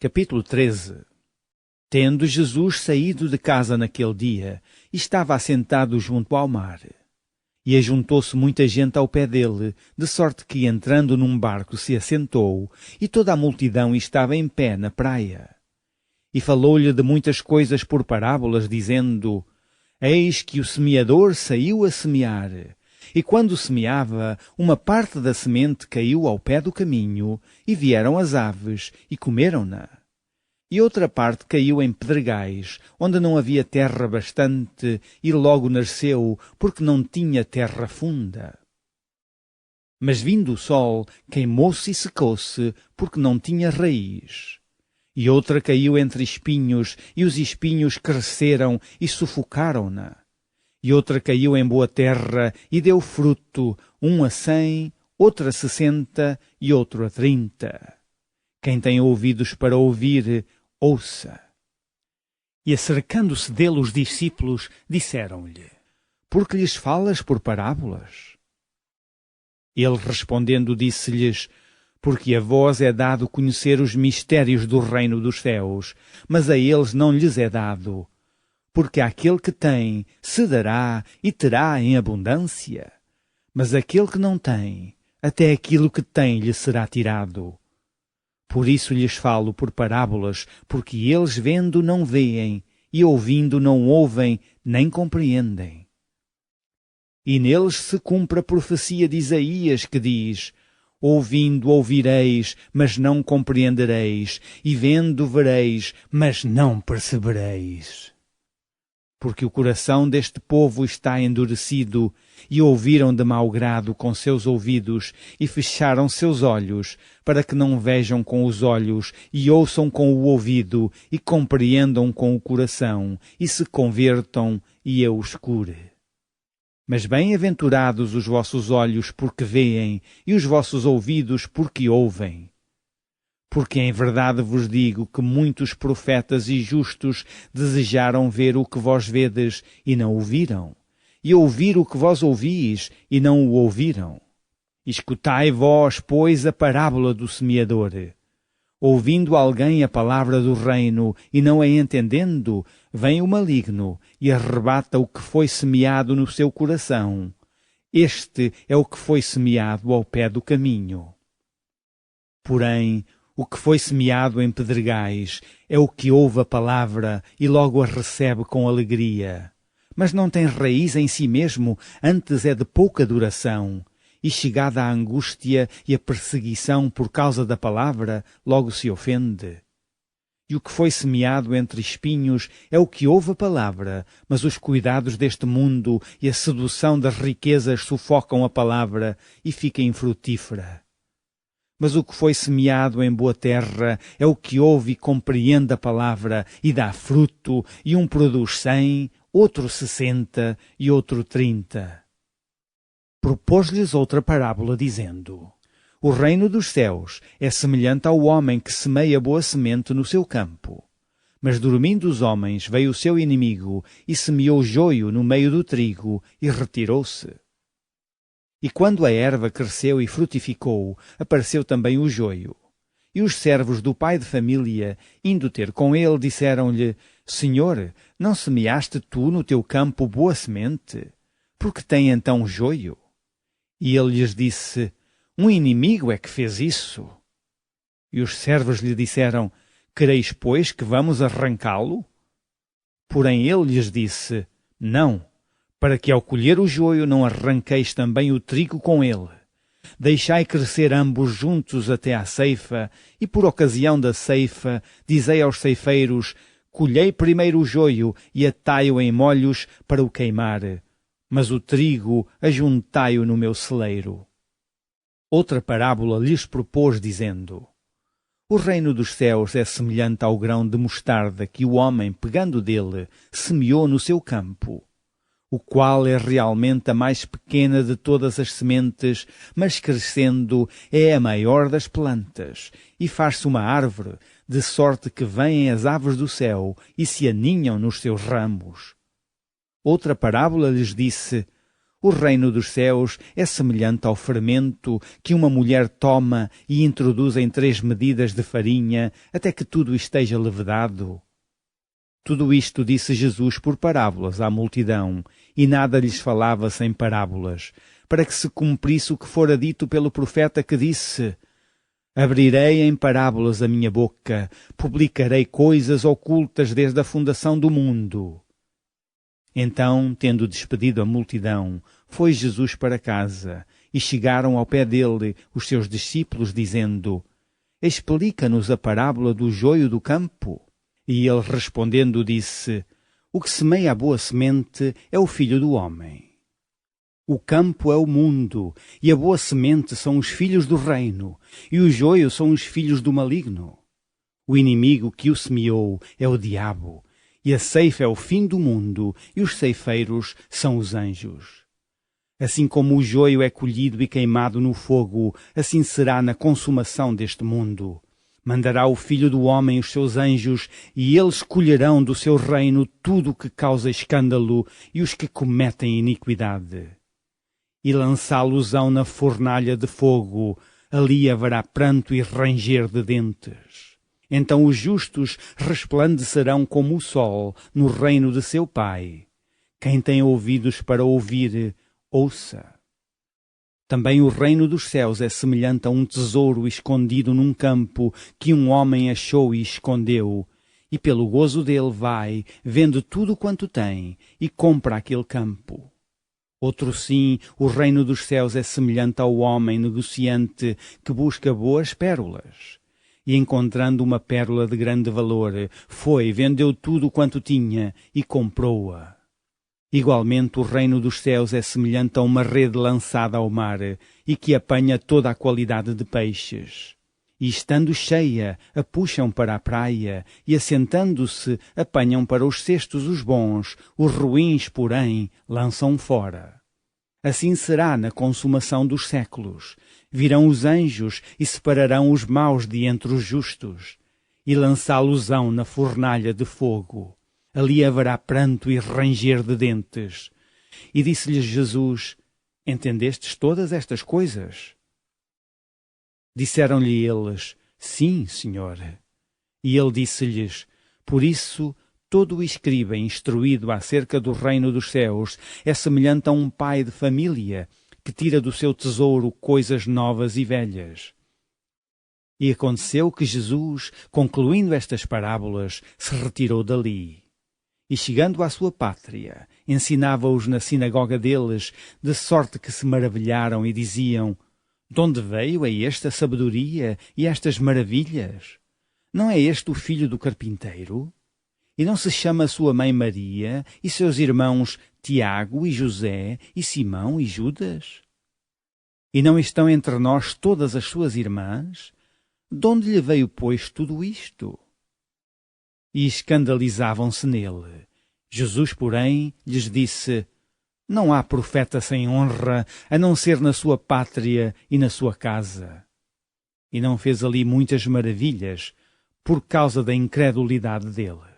Capítulo 13. Tendo Jesus saído de casa naquele dia, estava assentado junto ao mar. E ajuntou-se muita gente ao pé dele, de sorte que, entrando num barco, se assentou, e toda a multidão estava em pé na praia. E falou-lhe de muitas coisas por parábolas, dizendo: Eis que o semeador saiu a semear. E quando semeava, uma parte da semente caiu ao pé do caminho, e vieram as aves, e comeram-na. E outra parte caiu em pedregais, onde não havia terra bastante, e logo nasceu, porque não tinha terra funda. Mas vindo o sol, queimou-se e secou-se, porque não tinha raiz. E outra caiu entre espinhos, e os espinhos cresceram e sufocaram-na. E outra caiu em boa terra, e deu fruto, um a 100, outro a 60, e outro a 30. Quem tem ouvidos para ouvir, ouça. E acercando-se dele os discípulos, disseram-lhe: Por que lhes falas por parábolas? Ele respondendo disse-lhes: Porque a vós é dado conhecer os mistérios do reino dos céus, mas a eles não lhes é dado. Porque àquele que tem, se dará e terá em abundância. Mas aquele que não tem, até aquilo que tem lhe será tirado. Por isso lhes falo por parábolas, porque eles vendo não veem, e ouvindo não ouvem, nem compreendem. E neles se cumpre a profecia de Isaías, que diz: Ouvindo ouvireis, mas não compreendereis, e vendo vereis, mas não percebereis. Porque o coração deste povo está endurecido, e ouviram de mau grado com seus ouvidos, e fecharam seus olhos, para que não vejam com os olhos, e ouçam com o ouvido, e compreendam com o coração, e se convertam, e eu os cure. Mas bem-aventurados os vossos olhos porque veem, e os vossos ouvidos porque ouvem. Porque em verdade vos digo que muitos profetas e justos desejaram ver o que vós vedes e não o viram, e ouvir o que vós ouvis e não o ouviram. Escutai vós, pois, a parábola do semeador. Ouvindo alguém a palavra do reino e não a entendendo, vem o maligno e arrebata o que foi semeado no seu coração. Este é o que foi semeado ao pé do caminho. Porém, o que foi semeado em pedregais é o que ouve a palavra e logo a recebe com alegria. Mas não tem raiz em si mesmo, antes é de pouca duração. E chegada a angústia e a perseguição por causa da palavra, logo se ofende. E o que foi semeado entre espinhos é o que ouve a palavra, mas os cuidados deste mundo e a sedução das riquezas sufocam a palavra e fica infrutífera. Mas o que foi semeado em boa terra é o que ouve e compreende a palavra e dá fruto, e um produz 100, outro 60 e outro 30. Propôs-lhes outra parábola, dizendo: O reino dos céus é semelhante ao homem que semeia boa semente no seu campo. Mas dormindo os homens, veio o seu inimigo e semeou joio no meio do trigo e retirou-se. E quando a erva cresceu e frutificou, apareceu também o joio. E os servos do pai de família, indo ter com ele, disseram-lhe: Senhor, não semeaste tu no teu campo boa semente? Por que tem então joio? E ele lhes disse: Um inimigo é que fez isso. E os servos lhe disseram: Quereis, pois, que vamos arrancá-lo? Porém ele lhes disse: Não, para que ao colher o joio não arranqueis também o trigo com ele. Deixai crescer ambos juntos até à ceifa, e por ocasião da ceifa, dizei aos ceifeiros: Colhei primeiro o joio e atai-o em molhos para o queimar, mas o trigo ajuntai-o no meu celeiro. Outra parábola lhes propôs, dizendo: O reino dos céus é semelhante ao grão de mostarda que o homem, pegando dele, semeou no seu campo, o qual é realmente a mais pequena de todas as sementes, mas crescendo é a maior das plantas, e faz-se uma árvore, de sorte que vêm as aves do céu e se aninham nos seus ramos. Outra parábola lhes disse: O reino dos céus é semelhante ao fermento que uma mulher toma e introduz em 3 medidas de farinha até que tudo esteja levedado. Tudo isto disse Jesus por parábolas à multidão, e nada lhes falava sem parábolas, para que se cumprisse o que fora dito pelo profeta que disse: Abrirei em parábolas a minha boca, publicarei coisas ocultas desde a fundação do mundo. Então, tendo despedido a multidão, foi Jesus para casa, e chegaram ao pé dele os seus discípulos, dizendo: Explica-nos a parábola do joio do campo. E ele respondendo disse: O que semeia a boa semente é o Filho do Homem. O campo é o mundo, e a boa semente são os filhos do reino, e o joio são os filhos do maligno. O inimigo que o semeou é o diabo, e a ceifa é o fim do mundo, e os ceifeiros são os anjos. Assim como o joio é colhido e queimado no fogo, assim será na consumação deste mundo. Mandará o Filho do Homem os seus anjos, e eles colherão do seu reino tudo o que causa escândalo e os que cometem iniquidade. E lançá-los-ão na fornalha de fogo, ali haverá pranto e ranger de dentes. Então os justos resplandecerão como o sol no reino de seu Pai. Quem tem ouvidos para ouvir, ouça. Também o reino dos céus é semelhante a um tesouro escondido num campo que um homem achou e escondeu, e pelo gozo dele vai, vende tudo quanto tem, e compra aquele campo. Outro sim, o reino dos céus é semelhante ao homem negociante que busca boas pérolas. E encontrando uma pérola de grande valor, foi, vendeu tudo quanto tinha e comprou-a. Igualmente o reino dos céus é semelhante a uma rede lançada ao mar e que apanha toda a qualidade de peixes. E estando cheia, a puxam para a praia e assentando-se, apanham para os cestos os bons, os ruins, porém, lançam fora. Assim será na consumação dos séculos. Virão os anjos e separarão os maus de entre os justos e lançá-los-ão na fornalha de fogo. Ali haverá pranto e ranger de dentes. E disse-lhes Jesus: Entendestes todas estas coisas? Disseram-lhe eles: Sim, Senhor. E ele disse-lhes: Por isso, todo o escriba instruído acerca do reino dos céus é semelhante a um pai de família que tira do seu tesouro coisas novas e velhas. E aconteceu que Jesus, concluindo estas parábolas, se retirou dali. E chegando à sua pátria, ensinava-os na sinagoga deles, de sorte que se maravilharam e diziam: De onde veio a esta sabedoria e estas maravilhas? Não é este o filho do carpinteiro? E não se chama sua mãe Maria e seus irmãos Tiago e José e Simão e Judas? E não estão entre nós todas as suas irmãs? De onde lhe veio, pois, tudo isto? E escandalizavam-se nele. Jesus, porém, lhes disse: Não há profeta sem honra, a não ser na sua pátria e na sua casa. E não fez ali muitas maravilhas, por causa da incredulidade deles.